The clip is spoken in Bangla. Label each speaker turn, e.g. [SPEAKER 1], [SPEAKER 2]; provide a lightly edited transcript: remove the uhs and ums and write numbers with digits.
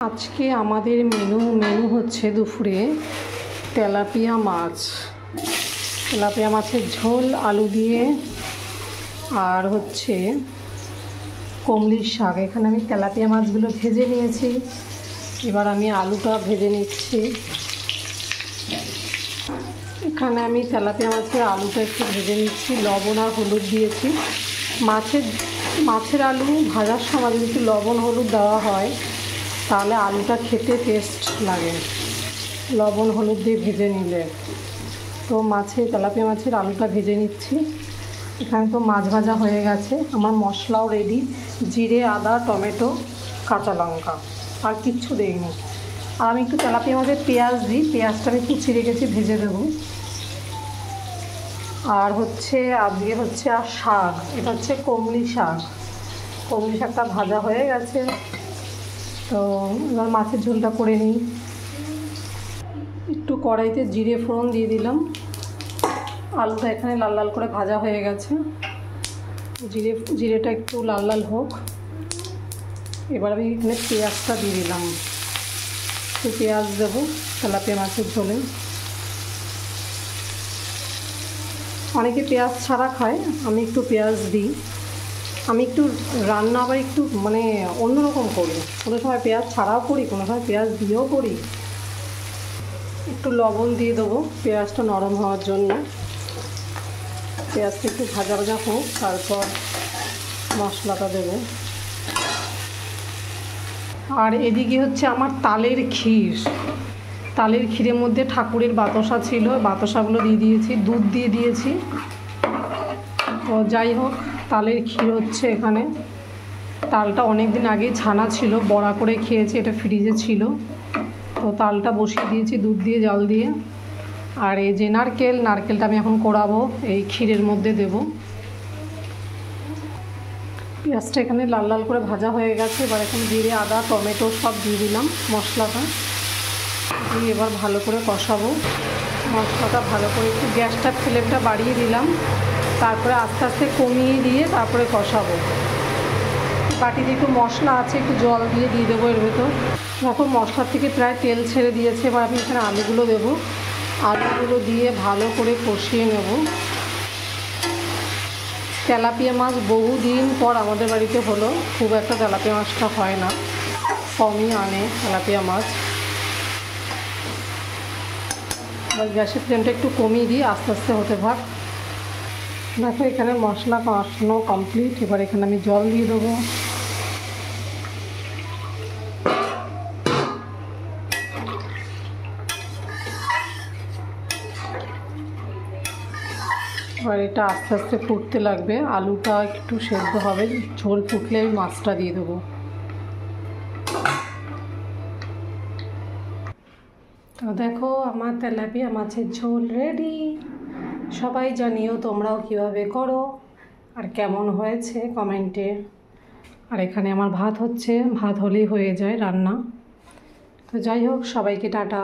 [SPEAKER 1] আজকে আমাদের মেনু হচ্ছে দুপুরে তেলাপিয়া মাছের ঝোল আলু দিয়ে আর হচ্ছে কমলির শাক। এখানে আমি তেলাপিয়া মাছগুলো ভেজে নিয়েছি, এবার আমি আলুটা ভেজে নিচ্ছি। এখানে আমি তেলাপিয়া মাছের আলুটা একটু ভেজে নিচ্ছি, লবণ আর হলুদ দিয়েছি। মাছের আলু ভাজার সময় যদি একটু লবণ হলুদ দেওয়া হয় তাহলে আলুটা খেতে টেস্ট লাগে, লবণ হলুদ দিয়ে ভেজে নিলে। তো তেলাপিয়া মাছের আলুটা ভেজে নিচ্ছি। এখানে তো মাছ ভাজা হয়ে গেছে, আমার মশলাও রেডি, জিরে আদা টমেটো কাঁচা লঙ্কা, আর কিচ্ছু দেইনি। আর আমি একটু তেলাপিয়া মাছের পেঁয়াজ দিই, পেঁয়াজটা আমি কুচি রেখেছি, ভেজে দেবো। আর আজকে আর শাক, এটা হচ্ছে কমলি শাকটা ভাজা হয়ে গেছে। তো এবার মাছের ঝোলটা করে নিই। একটু কড়াইতে জিরে ফোড়ন দিয়ে দিলাম। আলুটা এখানে লাল লাল করে ভাজা হয়ে গেছে, জিরেটা একটু লাল লাল হোক। এবার আমি এখানে পেঁয়াজটা দিয়ে দিলাম, একটু পেঁয়াজ দেবো তেলাপিয়া মাছের ঝোলে। অনেকে পেঁয়াজ ছাড়া খায়, আমি একটু পেঁয়াজ দিই। আমি একটু রান্না আবার একটু অন্যরকম করি, কোনো সময় পেঁয়াজ ছাড়াও করি, কোনো সময় পেঁয়াজ দিয়েও করি। একটু লবণ দিয়ে দেবো পেঁয়াজটা নরম হওয়ার জন্য। পেঁয়াজটা একটু ভাজা ভাজা হোক, তারপর মশলাটা দেবো। আর এদিকে হচ্ছে আমার তালের ক্ষীরের মধ্যে ঠাকুরের বাতাসা ছিল, বাতাসাগুলো দিয়ে দিয়েছি, দুধ দিয়ে দিয়েছি। তো যাই হোক, তালের ক্ষীর হচ্ছে এখানে। তালটা অনেক দিন আগেই ছানা ছিল, বড়া করে খেয়েছি, এটা ফ্রিজে ছিল। তো তালটা বসিয়ে দিয়েছি দুধ দিয়ে জল দিয়ে। আর এই যে নারকেলটা আমি এখন কোড়াবো, এই ক্ষীরের মধ্যে দেব। পেঁয়াজটা এখানে লাল লাল করে ভাজা হয়ে গেছে, এবার এখন জিরে আদা টমেটো সব দিয়ে দিলাম মশলাটা দিয়ে। এবার ভালো করে কষাবো মশলাটা, ভালো করে একটু গ্যাসটা ফ্লেমটা বাড়িয়ে দিলাম, তারপরে আস্তে আস্তে কমিয়ে দিয়ে তারপরে কষাবো। বাটিতে একটু মশলা আছে, একটু জল দিয়ে দেবো এর ভেতর। দেখো মশলার থেকে প্রায় তেল ছেড়ে দিয়েছে। এবার আমি এখানে আলুগুলো দেবো, আলুগুলো দিয়ে ভালো করে কষিয়ে নেব। তেলাপিয়া মাছ বহুদিন পর আমাদের বাড়িতে হলো, খুব একটা তেলাপিয়া মাছটা হয় না, কমই আনে তেলাপিয়া মাছ। এবার গ্যাসের ফ্লেমটা একটু কমিয়ে দিই, আস্তে আস্তে হতে থাক। দেখো এখানে মশলা কষানো কমপ্লিট, এবার এখানে আমি জল দিয়ে দেবো। এবার এটা আস্তে আস্তে ফুটতে লাগবে, আলুটা একটু সেদ্ধ হবে, ঝোল ফুটলে আমি মাছটা দিয়ে দেবো। তো দেখো আমার তেলাপিয়া মাছের ঝোল রেডি। সবাই জানিও তোমরাও কীভাবে করো আর কেমন হয়েছে কমেন্টে। আর এখানে আমার ভাত হচ্ছে, ভাত হলেই হয়ে যায় রান্না। তো যাই হোক, সবাইকে টাটা।